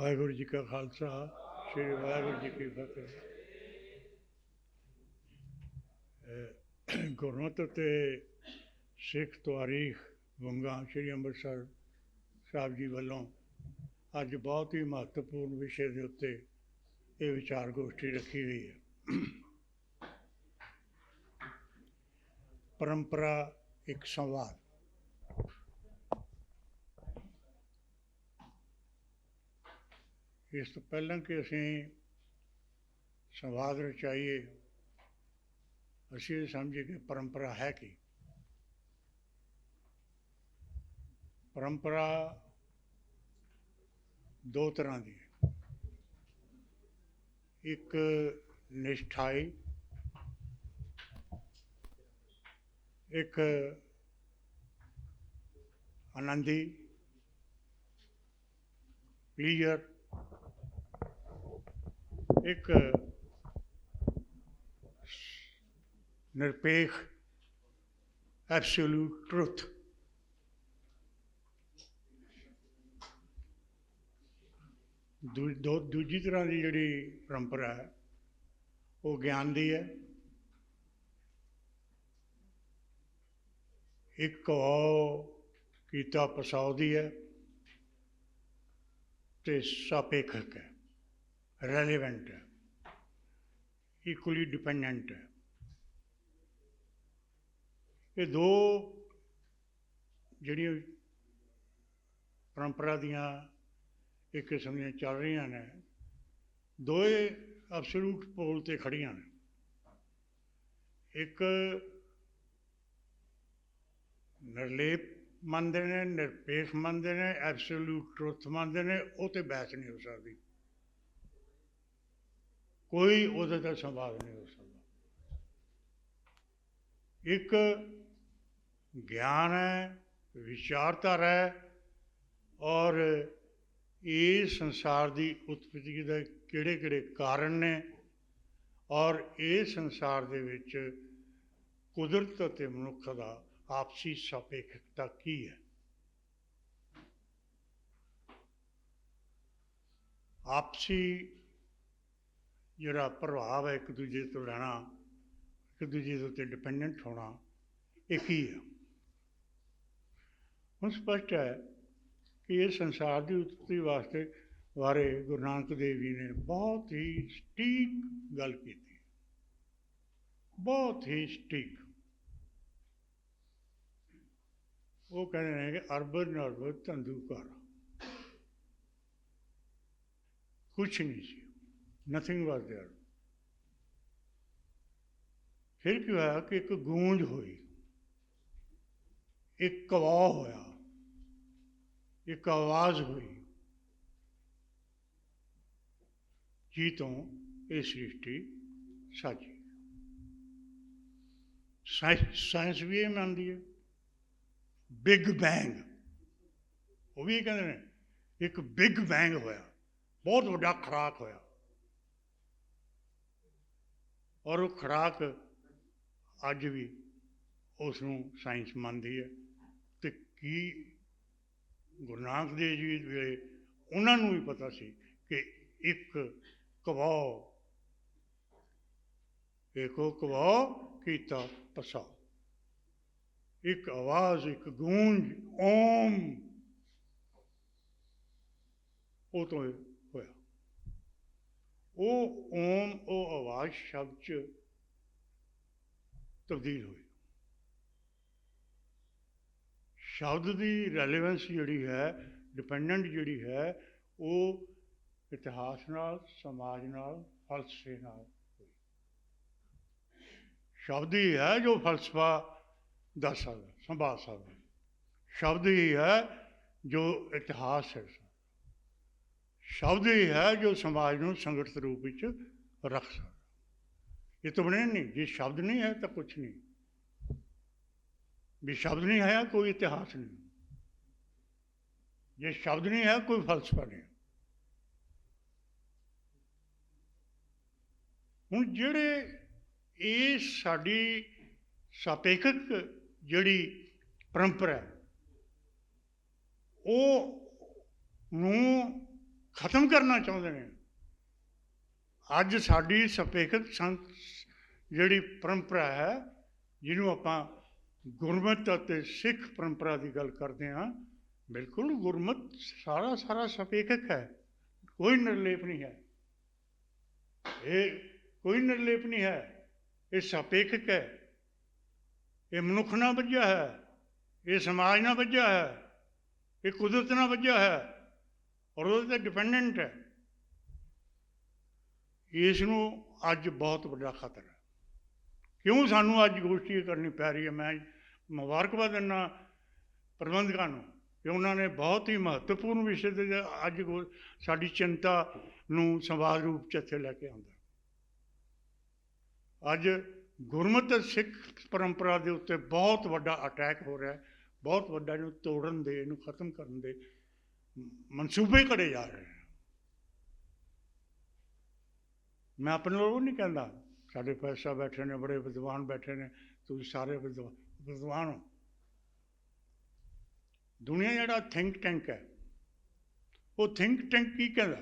ਵਾਹਿਗੁਰੂ ਜੀ ਕਾ ਖਾਲਸਾ, ਸ਼੍ਰੀ ਵਾਹਿਗੁਰੂ ਜੀ ਕੀ ਫਤਿਹ। ਗੁਰਮਤਿ ਅਤੇ ਸਿੱਖ ਤਵਾਰੀਖ ਵੰਗਾਂ ਸ਼੍ਰੀ ਅੰਮ੍ਰਿਤਸਰ ਸਾਹਿਬ ਜੀ ਵੱਲੋਂ ਅੱਜ ਬਹੁਤ ਹੀ ਮਹੱਤਵਪੂਰਨ ਵਿਸ਼ੇ ਦੇ ਉੱਤੇ ਇਹ ਵਿਚਾਰ ਗੋਸ਼ਟੀ ਰੱਖੀ ਗਈ ਹੈ। ਪਰੰਪਰਾ ਇੱਕ ਸੰਵਾਦ। ਇਸ ਤੋਂ ਪਹਿਲਾਂ ਕਿ ਅਸੀਂ ਸੰਵਾਦ ਰਚਾਈਏ, ਅਸੀਂ ਇਹ ਸਮਝੀਏ ਕਿ ਪਰੰਪਰਾ ਹੈ ਕੀ। ਪਰੰਪਰਾ ਦੋ ਤਰ੍ਹਾਂ ਦੀ ਹੈ, ਇੱਕ ਨਿਸ਼ਠਾਈ, ਇੱਕ ਆਨੰਦੀ, ਪਲੀਜ਼ਰ, ਇੱਕ ਨਿਰਪੇਖ ਐਬਸੋਲੂਟ ਟਰੁਥ। ਦੂਜੀ ਤਰ੍ਹਾਂ ਦੀ ਜਿਹੜੀ ਪਰੰਪਰਾ ਹੈ ਉਹ ਗਿਆਨ ਦੀ ਹੈ। ਇੱਕ ਉਹ ਕੀਤਾ ਪਸਾਉ ਦੀ ਹੈ ਅਤੇ ਸਾਪੇਖਕ ਹੈ, ਰੈਲੀਵੈਂਟ ਹੈ, ਇਕੁਅਲੀ ਡਿਪੈਂਡੈਂਟ ਹੈ। ਇਹ ਦੋ ਜਿਹੜੀਆਂ ਪਰੰਪਰਾ ਦੀਆਂ ਇੱਕ ਕਿਸਮ ਦੀਆਂ ਚੱਲ ਰਹੀਆਂ ਨੇ, ਦੋਏ ਐਬਸੋਲੂਟ ਪੋਲ 'ਤੇ ਖੜ੍ਹੀਆਂ ਨੇ। ਇੱਕ ਨਿਰਲੇਪ ਮੰਨਦੇ ਨੇ, ਨਿਰਪੇਖ ਮੰਨਦੇ ਨੇ, ਐਬਸੋਲੂਟ ਟਰੁੱਥ ਮੰਨਦੇ ਨੇ। ਉਹ 'ਤੇ ਬਹਿਸ ਨਹੀਂ ਹੋ ਸਕਦੀ, ਕੋਈ ਉਹਦੇ 'ਤੇ ਸੰਵਾਦ ਨਹੀਂ ਹੋ ਸਕਦਾ। ਇੱਕ ਗਿਆਨ ਹੈ, ਵਿਚਾਰਧਾਰਾ ਹੈ, ਔਰ ਇਸ ਸੰਸਾਰ ਦੀ ਉਤਪਤੀ ਦੇ ਕਿਹੜੇ ਕਿਹੜੇ ਕਾਰਨ ਨੇ, ਔਰ ਇਸ ਸੰਸਾਰ ਦੇ ਵਿੱਚ ਕੁਦਰਤ ਅਤੇ ਮਨੁੱਖ ਦਾ ਆਪਸੀ ਸਾਪੇਖਤਾ ਕੀ ਹੈ। ਆਪਸੀ ਜਿਹੜਾ ਪ੍ਰਭਾਵ ਹੈ, ਇੱਕ ਦੂਜੇ ਤੋਂ ਲੈਣਾ, ਇੱਕ ਦੂਜੇ ਦੇ ਉੱਤੇ ਡਿਪੈਂਡੈਂਟ ਹੋਣਾ, ਇਹ ਕੀ ਹੈ। ਹੁਣ ਸਪਸ਼ਟ ਹੈ ਕਿ ਇਹ ਸੰਸਾਰ ਦੀ ਉਤਪਤੀ ਵਾਸਤੇ ਬਾਰੇ ਗੁਰੂ ਨਾਨਕ ਦੇਵ ਜੀ ਨੇ ਬਹੁਤ ਹੀ ਸਟੀਕ ਗੱਲ ਕੀਤੀ, ਬਹੁਤ ਹੀ ਸਟੀਕ। ਉਹ ਕਹਿੰਦੇ ਨੇ ਕਿ ਅਰਬਨ ਨਰਬਨ ਧੰਦੂਕਾਰ, ਕੁਛ ਨਹੀਂ ਸੀ, ਨਥਿੰਗ ਵਾਜ਼ ਦੇਅਰ। ਫਿਰ ਕੀ ਹੋਇਆ ਕਿ ਇੱਕ ਗੂੰਜ ਹੋਈ, ਇੱਕ ਕਵਾਅ ਹੋਇਆ, ਇੱਕ ਆਵਾਜ਼ ਹੋਈ, ਜੀ ਤੋਂ ਇਹ ਸ੍ਰਿਸ਼ਟੀ ਸਾਜੀ। ਸਾਇੰਸ ਵੀ ਇਹ ਮੰਨਦੀ ਹੈ। ਬਿਗ ਬੈਂਗ, ਉਹ ਵੀ ਇਹ ਕਹਿੰਦੇ ਨੇ ਇੱਕ ਬਿਗ ਬੈਂਗ ਹੋਇਆ, ਬਹੁਤ ਵੱਡਾ ਖੜਾਕ ਹੋਇਆ, ਔਰ ਉਹ ਖੜਾਕ ਅੱਜ ਵੀ ਉਸ ਨੂੰ ਸਾਇੰਸ ਮੰਨਦੀ ਹੈ। ਅਤੇ ਕੀ ਗੁਰੂ ਨਾਨਕ ਦੇਵ ਜੀ ਵੇਲੇ ਉਹਨਾਂ ਨੂੰ ਵੀ ਪਤਾ ਸੀ ਕਿ ਇੱਕ ਕਵਾਅ, ਇੱਕੋ ਕਵਾਅ ਕੀਤਾ ਪਸਾ, ਇੱਕ ਆਵਾਜ਼, ਇੱਕ ਗੂੰਜ, ਓਮ, ਉਹ ਤੋਂ ਹੋਇਆ। ਉਹ ਓਮ, ਉਹ ਆਵਾਜ਼ ਸ਼ਬਦ 'ਚ ਤਬਦੀਲ ਹੋਈ। ਸ਼ਬਦ ਦੀ ਰੈਲੀਵੈਂਸ ਜਿਹੜੀ ਹੈ, ਡਿਪੈਂਡੈਂਟ ਜਿਹੜੀ ਹੈ, ਉਹ ਇਤਿਹਾਸ ਨਾਲ, ਸਮਾਜ ਨਾਲ, ਫਲਸਫੇ ਨਾਲ ਹੋਈ। ਸ਼ਬਦ ਹੀ ਹੈ ਜੋ ਫਲਸਫਾ ਦੱਸ ਸਕਦਾ, ਸੰਭਾਲ ਸਕਦਾ। ਸ਼ਬਦ ਹੀ ਹੈ ਜੋ ਇਤਿਹਾਸ ਹੈ। ਸ਼ਬਦ ਹੀ ਹੈ ਜੋ ਸਮਾਜ ਨੂੰ ਸੰਗਠਿਤ ਰੂਪ ਵਿੱਚ ਰੱਖ ਸਕਦਾ। ਇਹ ਤਾਂ ਬਣਿਆ ਨਹੀਂ। ਜੇ ਸ਼ਬਦ ਨਹੀਂ ਹੈ ਤਾਂ ਕੁਛ ਨਹੀਂ। ਵੀ ਸ਼ਬਦ ਨਹੀਂ ਹੈ ਕੋਈ ਇਤਿਹਾਸ ਨਹੀਂ, ਜੇ ਸ਼ਬਦ ਨਹੀਂ ਹੈ ਕੋਈ ਫਲਸਫਾ ਨਹੀਂ। ਹੁਣ ਜਿਹੜੇ ਇਹ ਸਾਡੀ ਸਾਪੇਖਕ ਜਿਹੜੀ ਪਰੰਪਰਾ ਉਹ ਨੂੰ ਖਤਮ ਕਰਨਾ ਚਾਹੁੰਦੇ ਨੇ। ਅੱਜ ਸਾਡੀ ਸਪੇਖਤ ਸੰਤ ਜਿਹੜੀ ਪਰੰਪਰਾ ਹੈ, ਜਿਹਨੂੰ ਆਪਾਂ ਗੁਰਮਤਿ ਅਤੇ ਸਿੱਖ ਪਰੰਪਰਾ ਦੀ ਗੱਲ ਕਰਦੇ ਹਾਂ, ਬਿਲਕੁਲ ਗੁਰਮਤ ਸਾਰਾ ਸਪੇਖਕ ਹੈ, ਕੋਈ ਨਿਰਲੇਪ ਨਹੀਂ ਹੈ। ਇਹ ਕੋਈ ਨਿਰਲੇਪ ਨਹੀਂ ਹੈ, ਇਹ ਸਪੇਖਕ ਹੈ। ਇਹ ਮਨੁੱਖ ਨਾਲ ਬੱਝਿਆ ਹੈ, ਇਹ ਸਮਾਜ ਨਾਲ ਬੱਝਿਆ ਹੈ, ਇਹ ਕੁਦਰਤ ਨਾਲ ਬੱਝਿਆ ਹੈ, ਔਰ ਉਹਦੇ 'ਤੇ ਡਿਪੈਂਡੈਂਟ ਹੈ। ਇਸ ਨੂੰ ਅੱਜ ਬਹੁਤ ਵੱਡਾ ਖਤਰਾ ਹੈ। ਕਿਉਂ ਸਾਨੂੰ ਅੱਜ ਗੋਸ਼ਟੀ ਕਰਨੀ ਪੈ ਰਹੀ ਹੈ? ਮੈਂ ਮੁਬਾਰਕਬਾਦ ਦਿੰਦਾ ਪ੍ਰਬੰਧਕਾਂ ਨੂੰ ਕਿ ਉਹਨਾਂ ਨੇ ਬਹੁਤ ਹੀ ਮਹੱਤਵਪੂਰਨ ਵਿਸ਼ੇ 'ਤੇ ਅੱਜ ਸਾਡੀ ਚਿੰਤਾ ਨੂੰ ਸੰਵਾਦ ਰੂਪ 'ਚ ਇੱਥੇ ਲੈ ਕੇ ਆਉਂਦਾ। ਅੱਜ ਗੁਰਮਤਿ ਸਿੱਖ ਪਰੰਪਰਾ ਦੇ ਉੱਤੇ ਬਹੁਤ ਵੱਡਾ ਅਟੈਕ ਹੋ ਰਿਹਾ, ਬਹੁਤ ਵੱਡਾ ਇਹਨੂੰ ਤੋੜਨ ਦੇ, ਇਹਨੂੰ ਖਤਮ ਕਰਨ ਦੇ ਮਨਸੂਬੇ ਘੜੇ ਜਾ ਰਹੇ ਨੇ। ਮੈਂ ਆਪਣੇ ਲੋਕ ਨਹੀਂ ਕਹਿੰਦਾ, ਸਾਡੇ ਪੈਸਾ ਬੈਠੇ ਨੇ, ਬੜੇ ਵਿਦਵਾਨ ਬੈਠੇ ਨੇ, ਤੁਸੀਂ ਸਾਰੇ ਵਿਦਵਾਨ ਹੋ। ਦੁਨੀਆ ਜਿਹੜਾ ਥਿੰਕ ਟੈਂਕ ਹੈ, ਉਹ ਥਿੰਕ ਟੈਂਕ ਕੀ ਕਹਿੰਦਾ?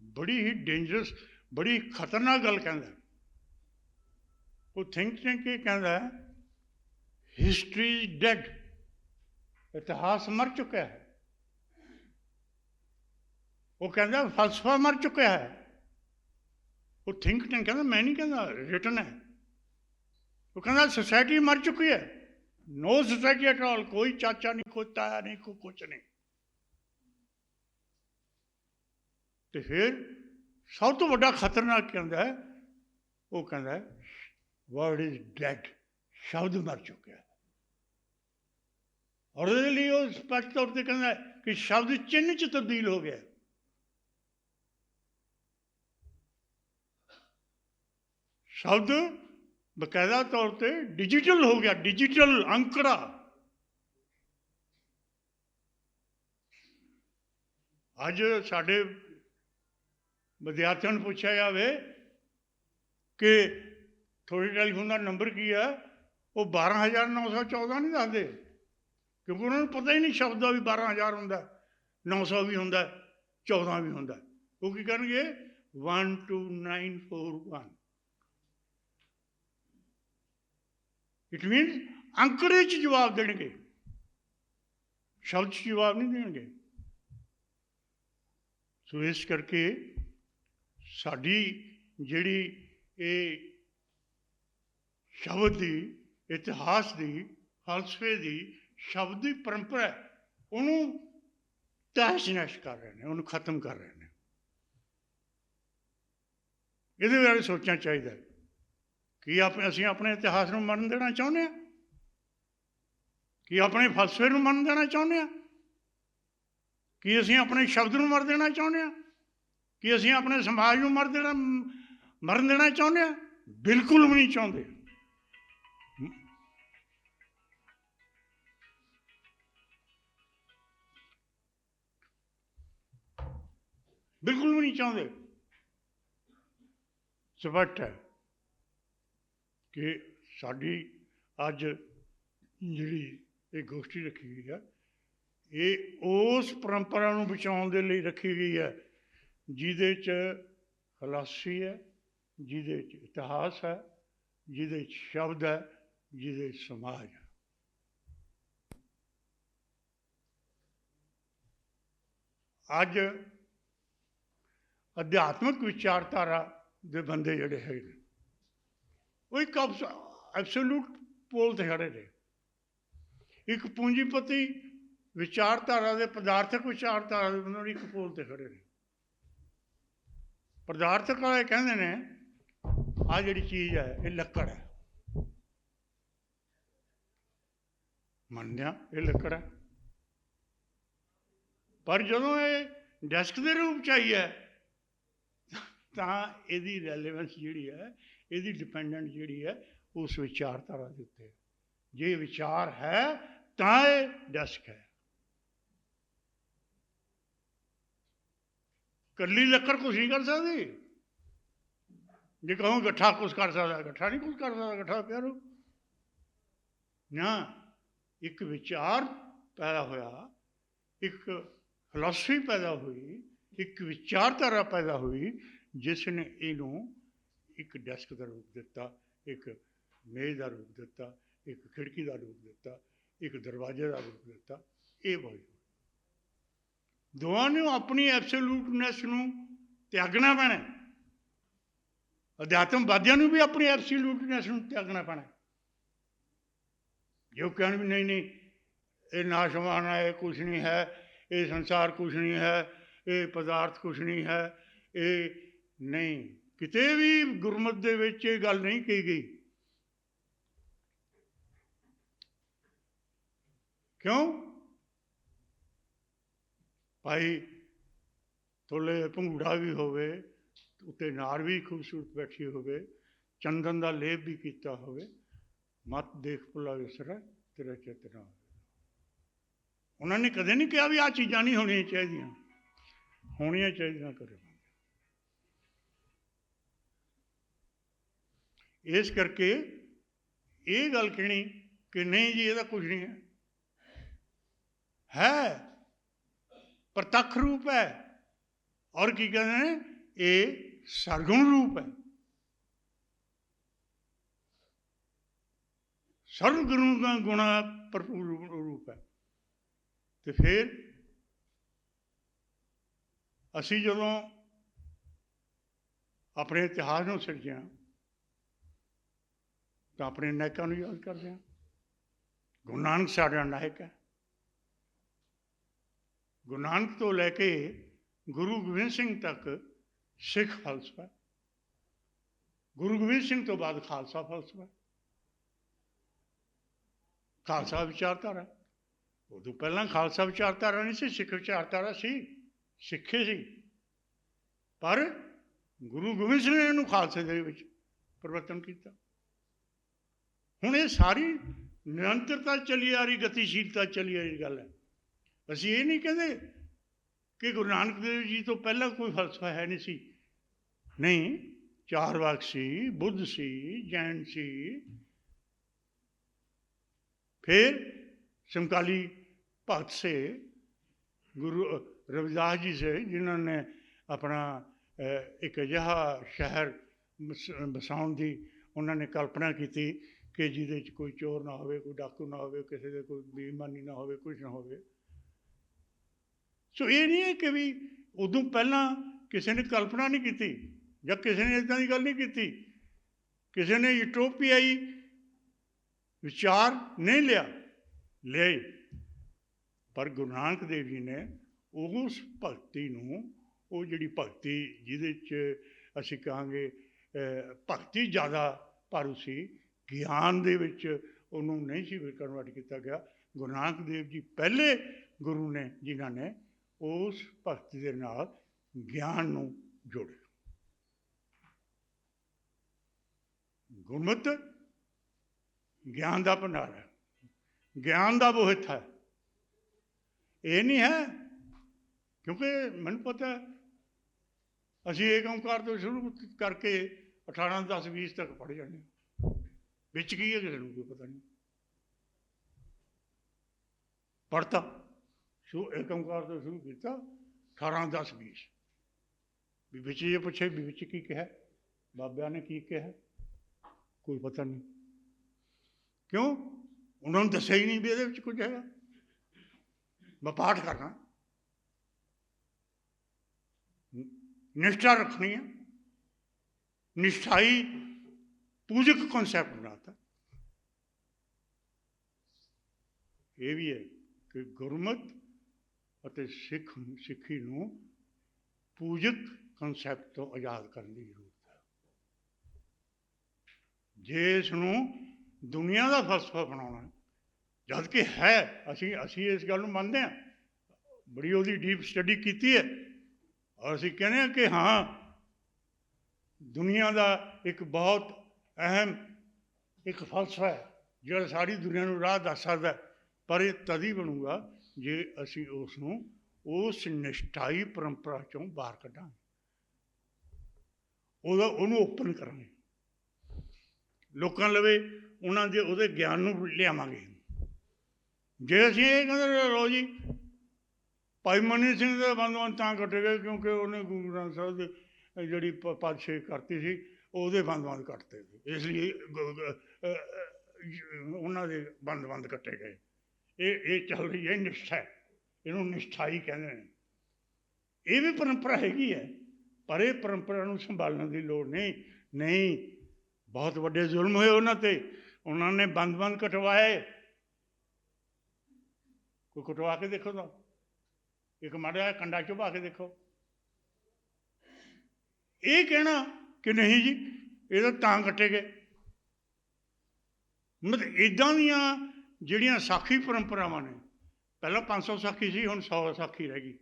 ਬੜੀ ਹੀ ਡੇਂਜਰਸ, ਬੜੀ ਖਤਰਨਾਕ ਗੱਲ ਕਹਿੰਦਾ। ਉਹ ਥਿੰਕ ਟੈਂਕ ਇਹ ਕਹਿੰਦਾ ਹਿਸਟਰੀ ਇਜ਼ ਡੈਡ, ਇਤਿਹਾਸ ਮਰ ਚੁੱਕਿਆ ਹੈ। ਉਹ ਕਹਿੰਦਾ ਫਲਸਫਾ ਮਰ ਚੁੱਕਿਆ ਹੈ। ਉਹ ਥਿੰਕ ਟੈਂਕ ਕਹਿੰਦਾ, ਮੈਂ ਨਹੀਂ ਕਹਿੰਦਾ, ਰਿਟਨ ਹੈ। ਉਹ ਕਹਿੰਦਾ ਸੋਸਾਇਟੀ ਮਰ ਚੁੱਕੀ ਹੈ, ਨੋ ਸੋਸਾਇਟੀ ਐਟ ਆਲ, ਕੋਈ ਚਾਚਾ ਨਹੀਂ, ਕੋਈ ਤਾਇਆ ਨਹੀਂ, ਕੋਈ ਕੁਛ ਨਹੀਂ। ਤੇ ਫਿਰ ਸਭ ਤੋਂ ਵੱਡਾ ਖਤਰਨਾਕ ਕਹਿੰਦਾ ਹੈ, ਉਹ ਕਹਿੰਦਾ ਵਰਡ ਇਜ਼ ਡੈਡ, ਸ਼ਬਦ ਮਰ ਚੁੱਕਿਆ ਹੈ। ਔਰ ਉਹਦੇ ਲਈ ਉਹ ਸਪਸ਼ਟ ਤੌਰ 'ਤੇ ਕਹਿੰਦਾ ਕਿ ਸ਼ਬਦ ਚਿੰਨ੍ਹ 'ਚ ਤਬਦੀਲ ਹੋ ਗਿਆ। ਸ਼ਬਦ ਬਕਾਇਦਾ ਤੌਰ 'ਤੇ ਡਿਜੀਟਲ ਹੋ ਗਿਆ, ਡਿਜੀਟਲ ਅੰਕੜਾ। ਅੱਜ ਸਾਡੇ ਵਿਦਿਆਰਥੀਆਂ ਨੂੰ ਪੁੱਛਿਆ ਜਾਵੇ ਕਿ ਤੁਹਾਡੇ ਟੈਲੀਫੋਨ ਦਾ ਨੰਬਰ ਕੀ ਹੈ, ਉਹ 12,914 ਨਹੀਂ ਦੱਸਦੇ, ਕਿਉਂਕਿ ਉਹਨਾਂ ਨੂੰ ਪਤਾ ਹੀ ਨਹੀਂ ਸ਼ਬਦ ਦਾ ਵੀ 12,000 ਹੁੰਦਾ, 900 ਵੀ ਹੁੰਦਾ, 14 ਵੀ ਹੁੰਦਾ। ਉਹ ਕੀ ਕਰਨਗੇ? 12941। ਇਟ ਮੀਨਸ ਅੰਕੜੇ 'ਚ ਜਵਾਬ ਦੇਣਗੇ, ਸ਼ਬਦ 'ਚ ਜਵਾਬ ਨਹੀਂ ਦੇਣਗੇ। ਸੋ ਇਸ ਕਰਕੇ ਸਾਡੀ ਜਿਹੜੀ ਇਹ ਸ਼ਬਦ ਦੀ, ਇਤਿਹਾਸ ਦੀ, ਫਲਸਫੇ ਦੀ, ਸ਼ਬਦ ਦੀ ਪਰੰਪਰਾ, ਉਹਨੂੰ ਤਹਿਸ-ਨਹਿਸ ਕਰ ਰਹੇ ਨੇ, ਉਹਨੂੰ ਖਤਮ ਕਰ ਰਹੇ ਨੇ। ਇਹਦੇ ਬਾਰੇ ਸੋਚਣਾ ਚਾਹੀਦਾ ਕਿ ਅਸੀਂ ਆਪਣੇ ਇਤਿਹਾਸ ਨੂੰ ਮਰਨ ਦੇਣਾ ਚਾਹੁੰਦੇ ਹਾਂ? ਕਿ ਆਪਣੇ ਫਲਸਫੇ ਨੂੰ ਮਰਨ ਦੇਣਾ ਚਾਹੁੰਦੇ ਹਾਂ? ਕਿ ਅਸੀਂ ਆਪਣੇ ਸ਼ਬਦ ਨੂੰ ਮਰ ਦੇਣਾ ਚਾਹੁੰਦੇ ਹਾਂ? ਕਿ ਅਸੀਂ ਆਪਣੇ ਸਮਾਜ ਨੂੰ ਮਰਨ ਦੇਣਾ ਚਾਹੁੰਦੇ ਹਾਂ? ਬਿਲਕੁਲ ਵੀ ਨਹੀਂ ਚਾਹੁੰਦੇ। ਬਿਲਕੁਲ ਵੀ ਨਹੀਂ ਚਾਹੁੰਦੇ। ਸਪਸ਼ਟ ਹੈ ਕਿ ਸਾਡੀ ਅੱਜ ਜਿਹੜੀ ਇਹ ਗੋਸ਼ਟੀ ਰੱਖੀ ਗਈ ਹੈ, ਇਹ ਉਸ ਪਰੰਪਰਾ ਨੂੰ ਬਚਾਉਣ ਦੇ ਲਈ ਰੱਖੀ ਗਈ ਹੈ ਜਿਹਦੇ 'ਚ ਫਲਸਫੀ ਹੈ, ਜਿਹਦੇ 'ਚ ਇਤਿਹਾਸ ਹੈ, ਜਿਹਦੇ 'ਚ ਸ਼ਬਦ ਹੈ, ਜਿਹਦੇ 'ਚ ਸਮਾਜ ਹੈ। ਅੱਜ ਅਧਿਆਤਮਿਕ ਵਿਚਾਰਧਾਰਾ ਦੇ ਬੰਦੇ ਜਿਹੜੇ ਹੈਗੇ ਨੇ, ਉਹ ਇੱਕ ਐਬਸੋਲੂਟ ਪੋਲ 'ਤੇ ਖੜ੍ਹੇ ਨੇ। ਇੱਕ ਪੂੰਜੀਪਤੀ ਵਿਚਾਰਧਾਰਾ ਦੇ, ਪਦਾਰਥਕ ਵਿਚਾਰਧਾਰਾ ਦੇ ਬੰਦੇ ਇੱਕ ਪੋਲ 'ਤੇ ਖੜ੍ਹੇ ਨੇ। ਪਦਾਰਥਕ ਵਾਲੇ ਕਹਿੰਦੇ ਨੇ ਆਹ ਜਿਹੜੀ ਚੀਜ਼ ਹੈ ਇਹ ਲੱਕੜ ਹੈ, ਮੰਨਦੇ ਹਾਂ ਇਹ ਲੱਕੜ ਹੈ, ਪਰ ਜਦੋਂ ਇਹ ਡੈਸਕ ਦੇ ਰੂਪ 'ਚ ਆਈ ਹੈ ਤਾਂ ਇਹਦੀ ਰੈਲੇਵੈਂਸ ਜਿਹੜੀ ਹੈ, ਇਹਦੀ ਡਿਪੈਂਡੈਂਟ ਜਿਹੜੀ ਹੈ ਉਸ ਵਿਚਾਰਧਾਰਾ ਦੇ ਉੱਤੇ। ਜੇ ਵਿਚਾਰ ਹੈ ਤਾਂ ਇਹ ਡੈਸਕ ਹੈ। ਇਕੱਲੀ ਲੱਕੜ ਕੁਛ ਨਹੀਂ ਕਰ ਸਕਦੀ। ਜੇ ਕਹੂੰ ਗੱਠਾ ਕੁਛ ਕਰ ਸਕਦਾ, ਗੱਠਾ ਨਹੀਂ ਕੁਛ ਕਰ ਸਕਦਾ, ਗੱਠਾ ਪਿਆ ਰਹੂ ਨਾ। ਇੱਕ ਵਿਚਾਰ ਪੈਦਾ ਹੋਇਆ, ਇੱਕ ਫਿਲਾਸਫੀ ਪੈਦਾ ਹੋਈ, ਇੱਕ ਵਿਚਾਰਧਾਰਾ ਪੈਦਾ ਹੋਈ ਜਿਸ ਨੇ ਇਹਨੂੰ ਇੱਕ ਡੈਸਕ ਦਾ ਰੂਪ ਦਿੱਤਾ, ਇੱਕ ਮੇਜ਼ ਦਾ ਰੂਪ ਦਿੱਤਾ, ਇੱਕ ਖਿੜਕੀ ਦਾ ਰੂਪ ਦਿੱਤਾ, ਇੱਕ ਦਰਵਾਜ਼ੇ ਦਾ ਰੂਪ ਦਿੱਤਾ। ਇਹ ਹੋਈ ਦੋਵਾਂ ਨੂੰ ਆਪਣੀ ਐਬਸੋਲੂਟਨੈਸ ਨੂੰ ਤਿਆਗਣਾ ਪੈਣਾ। ਅਧਿਆਤਮਵਾਦੀਆਂ ਨੂੰ ਵੀ ਆਪਣੀ ਐਬਸੋਲੂਟਨੈਸ ਨੂੰ ਤਿਆਗਣਾ ਪੈਣਾ। ਜੋ ਕਹਿਣ ਵੀ ਨਹੀਂ ਨਹੀਂ ਇਹ ਨਾਸ਼ਵਾਨ ਹੈ, ਇਹ ਕੁਛ ਨਹੀਂ ਹੈ, ਇਹ ਸੰਸਾਰ ਕੁਛ ਨਹੀਂ ਹੈ, ਇਹ ਪਦਾਰਥ ਕੁਛ ਨਹੀਂ ਹੈ, ਇਹ ਨਹੀਂ, ਕਿਤੇ ਵੀ ਗੁਰਮਤਿ ਦੇ ਵਿੱਚ ਇਹ ਗੱਲ ਨਹੀਂ ਕਹੀ ਗਈ। ਕਿਉਂ? ਭਾਈ ਥੋਲੇ ਭੰਗੂੜਾ ਵੀ ਹੋਵੇ, ਉੱਤੇ ਨਾਰ ਵੀ ਖੂਬਸੂਰਤ ਬੈਠੀ ਹੋਵੇ, ਚੰਦਨ ਦਾ ਲੇਪ ਵੀ ਕੀਤਾ ਹੋਵੇ, ਮਤ ਦੇਖ ਭੁਲਾ ਵਿਸਰੈ ਤੇਰਾ ਚਿਤ ਨਾ ਹੋਵੇ। ਉਹਨਾਂ ਨੇ ਕਦੇ ਨਹੀਂ ਕਿਹਾ ਵੀ ਆਹ ਚੀਜ਼ਾਂ ਨਹੀਂ ਹੋਣੀਆਂ ਚਾਹੀਦੀਆਂ, ਹੋਣੀਆਂ ਚਾਹੀਦੀਆਂ ਕਰੇ। ਇਸ ਕਰਕੇ ਇਹ ਗੱਲ ਕਹਿਣੀ ਕਿ ਨਹੀਂ ਜੀ ਇਹਦਾ ਕੁਝ ਨਹੀਂ ਹੈ, ਪ੍ਰਤੱਖ ਰੂਪ ਹੈ। ਔਰ ਕੀ ਕਹਿੰਦੇ ਨੇ, ਇਹ ਸਰਗੁਣ ਰੂਪ ਹੈ, ਸਰਵ ਗੁਣਾ ਭਰਪੂਰ ਰੂਪ ਹੈ। ਤੇ ਫਿਰ ਅਸੀਂ ਜਦੋਂ ਆਪਣੇ ਇਤਿਹਾਸ ਨੂੰ ਸਿਰਜਿਆ ਤਾਂ ਆਪਣੇ ਨਾਇਕਾਂ ਨੂੰ ਯਾਦ ਕਰਦੇ ਹਾਂ। ਗੁਰੂ ਨਾਨਕ ਸਾਡਾ ਨਾਇਕ ਹੈ। ਗੁਰੂ ਨਾਨਕ ਤੋਂ ਲੈ ਕੇ ਗੁਰੂ ਗੋਬਿੰਦ ਸਿੰਘ ਤੱਕ ਸਿੱਖ ਫਲਸਫਾ, ਗੁਰੂ ਗੋਬਿੰਦ ਸਿੰਘ ਤੋਂ ਬਾਅਦ ਖਾਲਸਾ ਫਲਸਫਾ, ਖਾਲਸਾ ਵਿਚਾਰਧਾਰਾ। ਉਦੋਂ ਪਹਿਲਾਂ ਖਾਲਸਾ ਵਿਚਾਰਧਾਰਾ ਨਹੀਂ ਸੀ, ਸਿੱਖ ਵਿਚਾਰਧਾਰਾ ਸੀ, ਸਿੱਖੇ ਸੀ। ਪਰ ਗੁਰੂ ਗੋਬਿੰਦ ਸਿੰਘ ਨੇ ਇਹਨੂੰ ਖਾਲਸੇ ਦੇ ਵਿੱਚ ਪਰਿਵਰਤਨ ਕੀਤਾ। ਹੁਣ ਇਹ ਸਾਰੀ ਨਿਰੰਤਰਤਾ ਚੱਲੀ ਆ ਰਹੀ, ਗਤੀਸ਼ੀਲਤਾ ਚੱਲੀ ਆ ਰਹੀ ਗੱਲ ਹੈ। ਅਸੀਂ ਇਹ ਨਹੀਂ ਕਹਿੰਦੇ ਕਿ ਗੁਰੂ ਨਾਨਕ ਦੇਵ ਜੀ ਤੋਂ ਪਹਿਲਾਂ ਕੋਈ ਫਲਸਫਾ ਹੈ ਨਹੀਂ ਸੀ। ਨਹੀਂ, ਚਾਰਵਾਕ ਸੀ, ਬੁੱਧ ਸੀ, ਜੈਨ ਸੀ, फिर समकाली भक्त से गुरु रविदास जी से, जिन्होंने अपना एक अजिहा शहर बसाउण की उन्होंने कल्पना की कि जिहदे च कोई चोर ना होवे, कोई डाकू ना होवे, किसी दे कोई बेईमानी ना होवे, कुछ ना होवे। सो ये नहीं है कि भी उदों पहला किसी ने कल्पना नहीं की या किसी ने इदां दी गल नहीं की, किसी ने यूटोपियाई विचार नहीं लिया, ले। पर गुरु नानक देव जी ने उस भगती नूं, वो जिहड़ी भगती जिहदे च असीं कहांगे भगती ज़्यादा भारू सी, ज्ञान दे विच उहनूं नहीं सी कन्वर्ट किया गया। गुरु नानक देव जी पहले गुरु ने जिन्हां ने उस भगती दे नाल ज्ञान नूं जोड़िया। गुरमत ज्ञान का भंडार है, ज्ञान का बोहित है। ये नहीं है क्योंकि मैनूं पता है असीं एक ओंकार तो शुरू करके 18 10 20 तक पढ़ जाने, विच की है किसी को कोई पता नहीं। पढ़ता एक ओंकार तो शुरू किया 18 10 20 भी, विच ये पूछे भी विच की कहा, बाबिया ने की कहा, कोई पता नहीं। क्यों? उन्होंने दसिया ही नहीं भी ये कुछ है। मैं पाठ करना, निष्ठा रखनी है, निष्ठाई पूजक कॉन्सैप्ट बनाता। ये भी है कि गुरमत और सिक्खी नूं पूजक कॉन्सैप्ट तो आज़ाद करने की जरूरत है। जे इसनूं दुनिया का फलसफा बनाना जद कि है, असी इस गल मानते हैं, बड़ी उसकी डीप स्टडी की है, और असी कहने हैं कि हाँ दुनिया का एक बहुत अहम एक फलसफा है जो सारी दुनिया को राह दस सकता है। पर यह तद ही बनूगा जे असी उसनूं उस निष्ठाई परंपरा चों बाहर कढ़ांगे, उहनूं ओपन करांगे, लोकां लवे उन्हां दे उहदे ज्ञान नूं लियावांगे। जे असीं ये कहंदे लो जी ਭਾਈ ਮਨੀ ਸਿੰਘ ਦੇ ਬੰਦ ਤਾਂ ਕੱਟੇ ਗਏ ਕਿਉਂਕਿ ਉਹਨੇ ਗੁਰੂ ਗ੍ਰੰਥ ਸਾਹਿਬ ਦੀ ਜਿਹੜੀ ਪਾਤਸ਼ਾਹੀ ਕਰਤੀ ਸੀ ਉਹਦੇ ਬੰਦ ਕੱਟਤੇ ਸੀ, ਇਸ ਲਈ ਉਹਨਾਂ ਦੇ ਬੰਦ ਕੱਟੇ ਗਏ। ਇਹ ਚੱਲ ਰਹੀ ਹੈ ਨਿਸ਼ਠਾ, ਇਹਨੂੰ ਨਿਸ਼ਠਾਈ ਕਹਿੰਦੇ ਨੇ। ਇਹ ਵੀ ਪਰੰਪਰਾ ਹੈਗੀ ਹੈ, ਪਰ ਇਹ ਪਰੰਪਰਾ ਨੂੰ ਸੰਭਾਲਣ ਦੀ ਲੋੜ ਨਹੀਂ। ਬਹੁਤ ਵੱਡੇ ਜ਼ੁਲਮ ਹੋਏ ਉਹਨਾਂ 'ਤੇ, ਉਹਨਾਂ ਨੇ ਬੰਦ ਕਟਵਾਏ। ਕੋਈ ਕਟਵਾ ਕੇ ਦੇਖੋ ਤਾਂ, ਇੱਕ ਮਾੜਾ ਜਿਹਾ ਕੰਡਾ ਚੁਭਾ ਕੇ ਦੇਖੋ। ਇਹ ਕਹਿਣਾ ਕਿ ਨਹੀਂ ਜੀ ਇਹ ਤਾਂ ਕੱਟੇ ਗਏ, ਮਤਲਬ ਇੱਦਾਂ ਦੀਆਂ ਜਿਹੜੀਆਂ ਸਾਖੀ ਪਰੰਪਰਾਵਾਂ ਨੇ, ਪਹਿਲਾਂ 500 ਸਾਖੀ ਸੀ, ਹੁਣ 100 ਸਾਖੀ ਰਹਿ ਗਈ।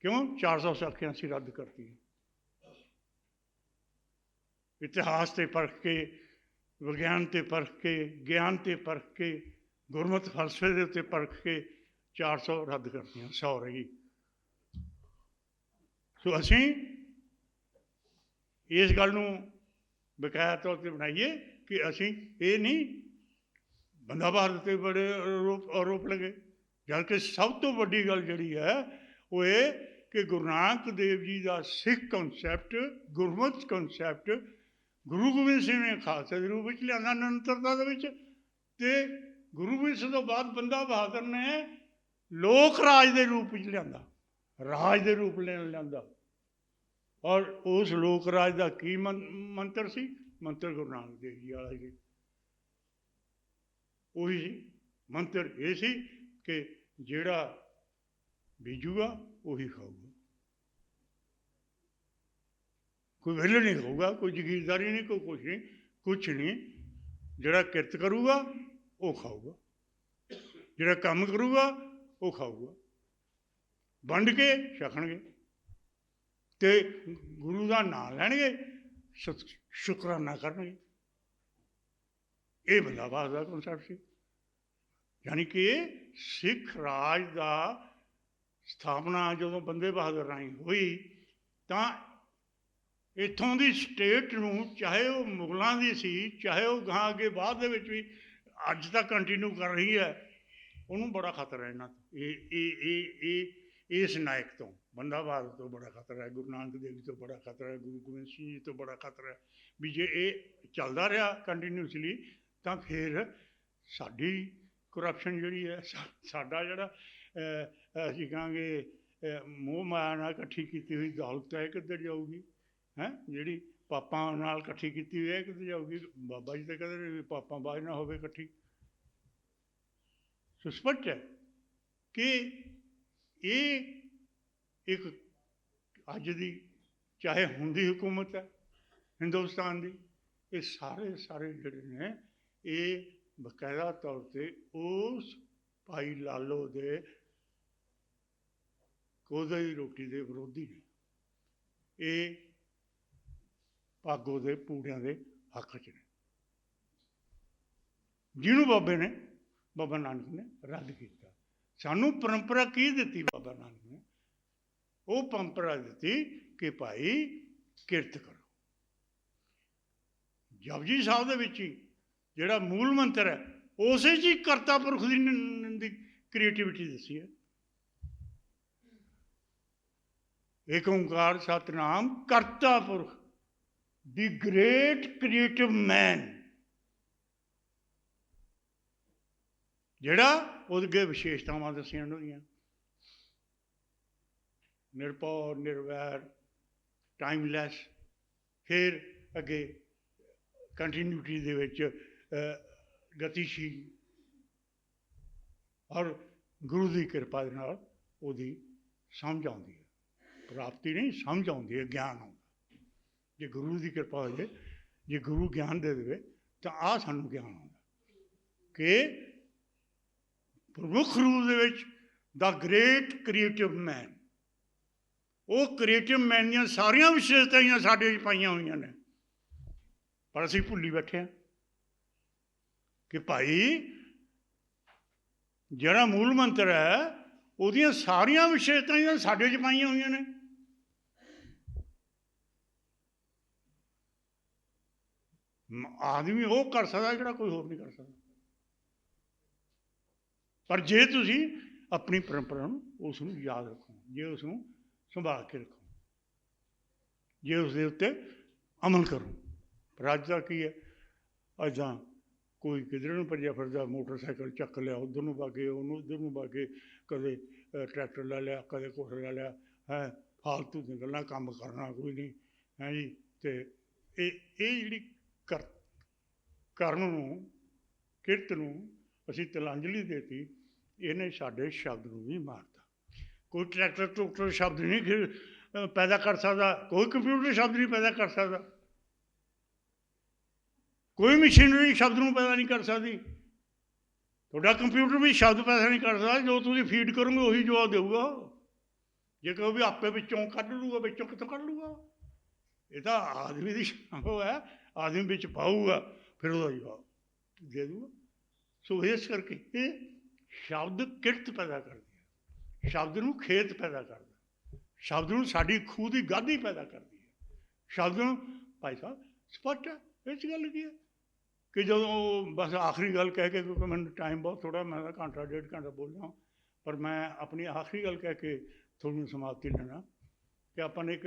ਕਿਉਂ? 400 ਸਾਖੀਆਂ ਅਸੀਂ ਰੱਦ ਕਰਤੀਆਂ। ਇਤਿਹਾਸ 'ਤੇ ਪਰਖ ਕੇ, ਵਿਗਿਆਨ 'ਤੇ ਪਰਖ ਕੇ, ਗਿਆਨ 'ਤੇ ਪਰਖ ਕੇ, ਗੁਰਮਤਿ ਫਲਸਫੇ ਦੇ ਉੱਤੇ ਪਰਖ ਕੇ 400 ਰੱਦ ਕਰਤੀਆਂ, 100 ਰਹਿ ਗਈ। ਸੋ ਅਸੀਂ ਇਸ ਗੱਲ ਨੂੰ ਬਕਾਇਆ ਤੌਰ 'ਤੇ ਬਣਾਈਏ ਕਿ ਅਸੀਂ ਇਹ ਨਹੀਂ ਬੰਦਾ ਬਹਾਦਰ 'ਤੇ ਬੜੇ ਆਰੋਪ ਲੱਗੇ, ਜਦ ਕਿ ਸਭ ਤੋਂ ਵੱਡੀ ਗੱਲ ਜਿਹੜੀ ਹੈ ਉਹ ਇਹ ਕਿ ਗੁਰੂ ਨਾਨਕ ਦੇਵ ਜੀ ਦਾ ਸਿੱਖ ਕਨਸੈਪਟ, ਗੁਰਮਤਿ ਕਨਸੈਪਟ ਗੁਰੂ ਗੋਬਿੰਦ ਸਿੰਘ ਨੇ ਖਾਲਸੇ ਦੇ ਰੂਪ ਵਿੱਚ ਲਿਆਂਦਾ ਨਿਰੰਤਰਤਾ ਦੇ ਵਿੱਚ, ਅਤੇ ਗੁਰੂ ਗੋਬਿੰਦ ਸਿੰਘ ਤੋਂ ਬਾਅਦ ਬੰਦਾ ਬਹਾਦਰ ਨੇ ਲੋਕ ਰਾਜ ਦੇ ਰੂਪ ਵਿੱਚ ਲਿਆਂਦਾ, ਰਾਜ ਦੇ ਰੂਪ ਲਿਆਂਦਾ। ਔਰ ਉਸ ਲੋਕ ਰਾਜ ਦਾ ਕੀ ਮੰਤਰ ਸੀ? ਮੰਤਰ ਗੁਰੂ ਨਾਨਕ ਦੇਵ ਜੀ ਵਾਲਾ ਸੀ। ਉਹੀ ਸੀ ਮੰਤਰ, ਇਹ ਸੀ ਕਿ ਜਿਹੜਾ ਬੀਜੂਗਾ ਉਹੀ ਖਾਊਗਾ, ਕੋਈ ਵਿਹਲੇ ਨਹੀਂ ਹੋਊਗਾ, ਕੋਈ ਜ਼ਗੀਰਦਾਰੀ ਨਹੀਂ, ਕੋਈ ਕੁਛ ਨਹੀਂ। ਜਿਹੜਾ ਕਿਰਤ ਕਰੂਗਾ ਉਹ ਖਾਊਗਾ, ਜਿਹੜਾ ਕੰਮ ਕਰੂਗਾ ਉਹ ਖਾਊਗਾ, ਵੰਡ ਕੇ ਛਕਣਗੇ ਅਤੇ ਗੁਰੂ ਦਾ ਨਾਂ ਲੈਣਗੇ, ਸ਼ੁਕਰਾਨਾ ਕਰਨਗੇ। ਇਹ ਬੰਦਾ ਬਹਾਦਰ ਦਾ ਕਨਸੈਪਟ ਸੀ। ਯਾਨੀ ਕਿ ਸਿੱਖ ਰਾਜ ਦਾ ਸਥਾਪਨਾ ਜਦੋਂ ਬੰਦੇ ਬਹਾਦਰ ਰਾਹੀਂ ਹੋਈ ਤਾਂ ਇੱਥੋਂ ਦੀ ਸਟੇਟ ਨੂੰ, ਚਾਹੇ ਉਹ ਮੁਗਲਾਂ ਦੀ ਸੀ, ਚਾਹੇ ਉਹ ਗਾਂ ਅੱਗੇ ਬਾਅਦ ਦੇ ਵਿੱਚ ਵੀ ਅੱਜ ਤੱਕ ਕੰਟੀਨਿਊ ਕਰ ਰਹੀ ਹੈ, ਉਹਨੂੰ ਬੜਾ ਖਤਰਾ ਇਹਨਾਂ ਤੋਂ, ਇਸ ਨਾਇਕ ਤੋਂ, ਬੰਦਾ ਬਹਾਦਰ ਤੋਂ ਬੜਾ ਖਤਰਾ ਹੈ, ਗੁਰੂ ਨਾਨਕ ਦੇਵ ਜੀ ਤੋਂ ਬੜਾ ਖਤਰਾ ਹੈ, ਗੁਰੂ ਗੋਬਿੰਦ ਸਿੰਘ ਜੀ ਤੋਂ ਬੜਾ ਖਤਰਾ ਹੈ। ਵੀ ਜੇ ਇਹ ਚੱਲਦਾ ਰਿਹਾ ਕੰਟੀਨਿਊਸਲੀ ਤਾਂ ਫਿਰ ਸਾਡੀ ਕਰਪਸ਼ਨ ਜਿਹੜੀ ਹੈ, ਸਾਡਾ ਜਿਹੜਾ ਅਸੀਂ ਕਹਾਂਗੇ ਮੋਹ ਮਾਇਆ ਨਾਲ ਇਕੱਠੀ ਕੀਤੀ ਹੋਈ ਦੌਲਤ ਹੈ, ਕਿੱਧਰ ਜਾਊਗੀ? ਜਿਹੜੀ ਪਾਪਾਂ ਨਾਲ ਇਕੱਠੀ ਕੀਤੀ ਹੋਈ ਹੈ ਕਿੱਧਰ ਜਾਊਗੀ? ਬਾਬਾ ਜੀ ਤਾਂ ਕਹਿੰਦੇ ਵੀ ਪਾਪਾਂ ਬਾਝ ਨਾ ਹੋਵੇ ਇਕੱਠੀ। ਸੋ ਸਪਸ਼ਟ ਹੈ ਕਿ ਇਹ ਇੱਕ ਅੱਜ ਦੀ ਚਾਹੇ ਹੁਣ ਦੀ ਹਕੂਮਤ ਹੈ ਹਿੰਦੁਸਤਾਨ ਦੀ, ਇਹ ਸਾਰੇ ਜਿਹੜੇ ਨੇ ਇਹ ਬਕਾਇਦਾ ਤੌਰ 'ਤੇ ਉਸ ਭਾਈ ਲਾਲੋ ਦੇ ਕੋਦੇ ਦੀ ਰੋਟੀ ਦੇ ਵਿਰੋਧੀ ਨੇ। ਇਹ ਭਾਗੋ ਦੇ ਪੂੜਿਆਂ ਦੇ ਹੱਕ 'ਚ ਨੇ, ਜਿਹਨੂੰ ਬਾਬਾ ਨਾਨਕ ਨੇ ਰੱਦ ਕੀਤਾ। ਸਾਨੂੰ ਪਰੰਪਰਾ ਕੀ ਦਿੱਤੀ ਬਾਬਾ ਨਾਨਕ ਨੇ? ਉਹ ਪਰੰਪਰਾ ਦਿੱਤੀ ਕਿ ਭਾਈ ਕਿਰਤ ਕਰੋ। ਜਪਜੀ ਸਾਹਿਬ ਦੇ ਵਿੱਚ ਹੀ ਜਿਹੜਾ ਮੂਲ ਮੰਤਰ ਹੈ, ਉਸੇ 'ਚ ਹੀ ਕਰਤਾ ਪੁਰਖ ਦੀ ਕ੍ਰੀਏਟਿਵਿਟੀ ਦੱਸੀ ਹੈ। ਏਕ ਓਂਕਾਰ ਸਤਿਨਾਮ ਕਰਤਾ ਪੁਰਖ, ਦੀ ਗ੍ਰੇਟ ਕ੍ਰੀਏਟਿਵ ਮੈਨ, ਜਿਹੜਾ ਉਹਦੇ ਵਿਸ਼ੇਸ਼ਤਾਵਾਂ ਦੱਸੀਆਂ ਉਹਦੀਆਂ, ਨਿਰਭਉ, ਨਿਰਵੈਰ, ਟਾਈਮਲੈਸ, ਫਿਰ ਅੱਗੇ ਕੰਟੀਨਿਊਟੀ ਦੇ ਵਿੱਚ ਗਤੀਸ਼ੀਲ, ਔਰ ਗੁਰੂ ਦੀ ਕਿਰਪਾ ਦੇ ਨਾਲ ਉਹਦੀ ਸਮਝ ਆਉਂਦੀ ਹੈ। ਪ੍ਰਾਪਤੀ ਨਹੀਂ, ਸਮਝ ਆਉਂਦੀ ਹੈ, ਗਿਆਨ ਆਉਂਦਾ। ਜੇ ਗੁਰੂ ਦੀ ਕਿਰਪਾ ਹੋ ਜਾਏ, ਜੇ ਗੁਰੂ ਗਿਆਨ ਦੇ ਦੇਵੇ ਤਾਂ ਆਹ ਸਾਨੂੰ ਗਿਆਨ ਆਉਂਦਾ ਕਿ ਪ੍ਰਮੁੱਖ ਰੂਪ ਦੇ ਵਿੱਚ ਦਾ ਗ੍ਰੇਟ ਕ੍ਰੀਏਟਿਵ ਮੈਨ, ਉਹ ਕ੍ਰੀਏਟਿਵ ਮੈਨ ਦੀਆਂ ਸਾਰੀਆਂ ਵਿਸ਼ੇਸ਼ਤਾਵਾਂ ਸਾਡੇ ਵਿੱਚ ਪਾਈਆਂ ਹੋਈਆਂ ਨੇ, ਪਰ ਅਸੀਂ ਭੁੱਲੀ ਬੈਠੇ ਹਾਂ ਕਿ ਭਾਈ ਜਿਹੜਾ ਮੂਲ ਮੰਤਰ ਹੈ ਉਹਦੀਆਂ ਸਾਰੀਆਂ ਵਿਸ਼ੇਸ਼ਤਾਵਾਂ ਸਾਡੇ 'ਚ ਪਾਈਆਂ ਹੋਈਆਂ ਨੇ। ਆਦਮੀ ਉਹ ਕਰ ਸਕਦਾ ਜਿਹੜਾ ਕੋਈ ਹੋਰ ਨਹੀਂ ਕਰ ਸਕਦਾ। ਪਰ ਜੇ ਤੁਸੀਂ अपनी परंपरा उसनूं याद रखो, जे उसनूं संभाल के रखो, जे उसके उत्ते अमल करो। पर अज तक की है, अज तां कोई किधर नूं भज्जिया फिरदा, मोटरसाइकिल चक लिया उधर नूं भागे, उन्होंने उधर नूं भागे, कदे ट्रैक्टर लै लिया, कदे कुछ लै लिया है, फालतू दी गल्लां, कम्म करना कोई नहीं है जी। तो ये जिहड़ी करन नूं, किरत नूं असीं तिलांजलि देती, इहने साडे शब्द नूं भी मारता। कोई ट्रैक्टर ट्रूक्टर शब्द नहीं पैदा कर सकता, कोई कंप्यूटर शब्द नहीं पैदा कर सकता, कोई मशीनरी शब्द नूं पैदा नहीं कर सकती। थोड़ा कंप्यूटर भी शब्द पैदा नहीं कर सकता, जो तुसीं फीड करोगे उही जवाब देऊगा। जे कहो भी आपे विचों कढ लूगा, विचों कित्थों कढ लूगा? ये तो आदमी की वो है, आदमी विच पाऊगा फिर वह जवाब दे दूगा। सो इस करके ये शब्द किरत पैदा करती है, शब्द नूं खेत पैदा करता, शब्द नूं साडी खूह की गाधी पैदा करती है, शब्द नूं भाई साहब स्पष्ट है। इस गल की है कि जो बस आखिरी गल कह के, क्योंकि मैंने टाइम बहुत थोड़ा, मैं घंटा डेढ़ घंटा बोल रहा हूँ, पर मैं अपनी आखिरी गल कह के थोड़ी समाप्ति लेना कि अपन एक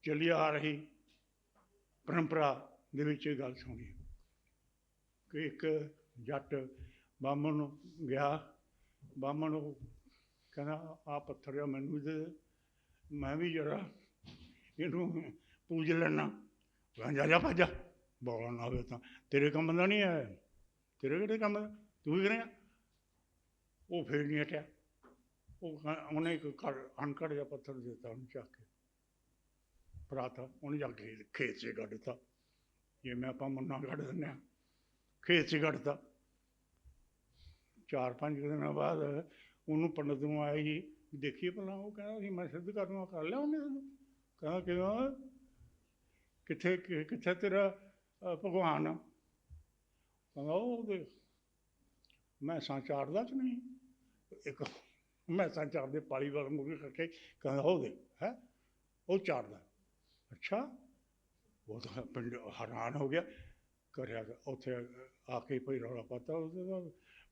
चली आ रही परंपरा दे विच गल सुनी कि एक जट बामण गया, बामण कहना आ पत्थर आ मैनू दे, मैं भी जरा इनू पूज लेना। जा जा भज, बौला ना हो तो तेरे काम का नहीं है, तेरे किहड़े काम का, तू ही करेगा। वो फिर नहीं हटिया, उन्हें एक अनकड़ जहा पत्थर देता, उन्हें चक के पराता, उन्हें जाके खेत से कढ़ता, जिमें आप मन्ना कढ़ दें, खेत से कढ़ता। 4-5 दिन बाद उन्होंने पंडित नूं आए ही देखिए भला, वो कहना मैं सिद्ध करना कर लिया उन्हें, कहना कि किथे किथे तेरा भगवान, कहना वो देख मैसां चारदा च नहीं, एक मैसां चारदे पाली वाल मुर्गे करके, कहना वो देख है वो चारदा। अच्छा, वो तो पिंड हैरान हो गया, करिया उत्थे आके कोई रौला पाता,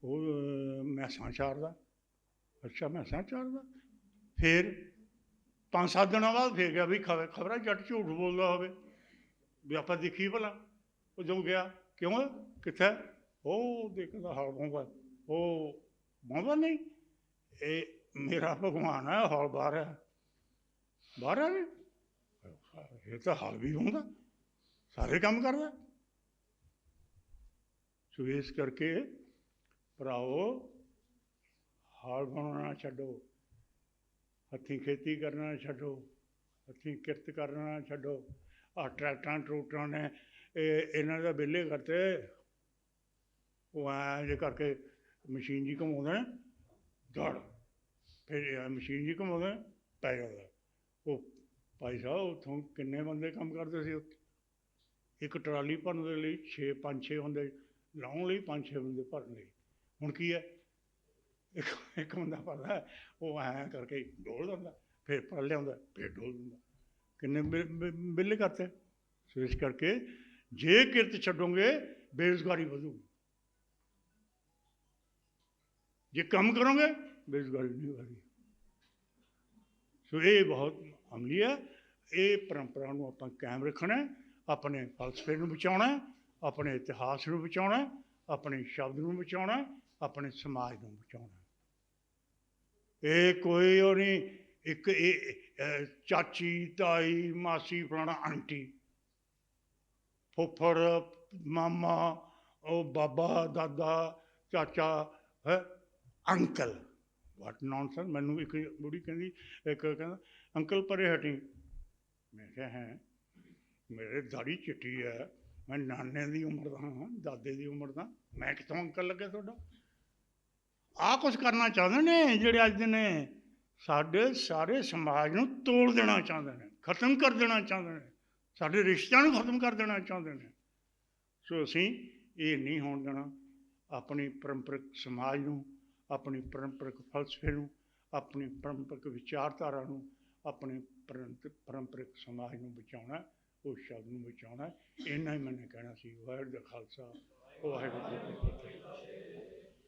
वो मैसां चारदा। अच्छा मैसां चारदा, फिर 5-7 दिन बाद फिर गया भी खबर जट झूठ बोलता हो भी आप देखिए भला। वो जो गया क्यों कितने, वो देखता हल बांबा, वो बांबा नहीं, ये मेरा भगवान है, हल बाहर है, बाहर है ये तो हल भी होंगे, सारे काम करता। सो इस करके भराओ हल बनाना छड्डो, हथी खेती करना छड्डो, हथी किरत करना छड्डो। आ ट्रैक्टर ट्रूक्टर ने इन्हों का बिले करते, वो ऐ जे करके मशीन जी घुमाते दड़, फिर मशीन जी घुमाते पै जाता। वो भाई साहब उतों किन्ने बंदे काम करते थे, एक ट्राली भरन के लिए 6-5-6 बंदे लाने लिए, 5-6 बंदे भरन लिए। हुण की है, एक बंदा भरदा वो ऐ करके डोल दिंदा, फिर भर लिया, फिर डोल दिंदा, किन्ने बिले करते। सो इस करके जे किरत छड्डोगे बेरोजगारी वधूगी, जे कम करोगे बेरोजगारी नहीं बढ़ेगी। सो ये बहुत अमली है, ये परंपरा को आप कायम रखना, अपने फलसफे को बचाना, अपने इतिहास को बचाना, अपने शब्द को बचाना, अपने समाज को बचाना। ये कोई और नहीं, एक चाची ताई मासी फलाना आंटी फुफड़ मामा ओ बाबा दादा चाचा है अंकल, वट नॉनसेंस। मैनू एक बुढ़ी कहती, एक कहना अंकल परे हटी, मैं क्या है मेरे दाढ़ी चिट्टी है, मैं नाने की उम्र का हाँ, दादे की उम्र का, मैं कितों अंकल लगे थोड़ा। आ कुछ करना चाहते हैं जोड़े अज ने साढ़े सारे समाज को तोड़ देना चाहते हैं, खत्म कर देना चाहते हैं, साढ़े रिश्तों को खत्म कर देना चाहते हैं। सो असी ये नहीं होने देना, अपनी परंपरिक समाज को, अपनी परंपरिक फलसफे को, अपनी परंपरिक विचारधारा को, अपने परंपरिक समाज को बचाना, उस शब्द को बचाना। इन्ना ही मैंने कहना सी। वाहिगुरू दा खालसा वाहिगुरू जी की फतेह।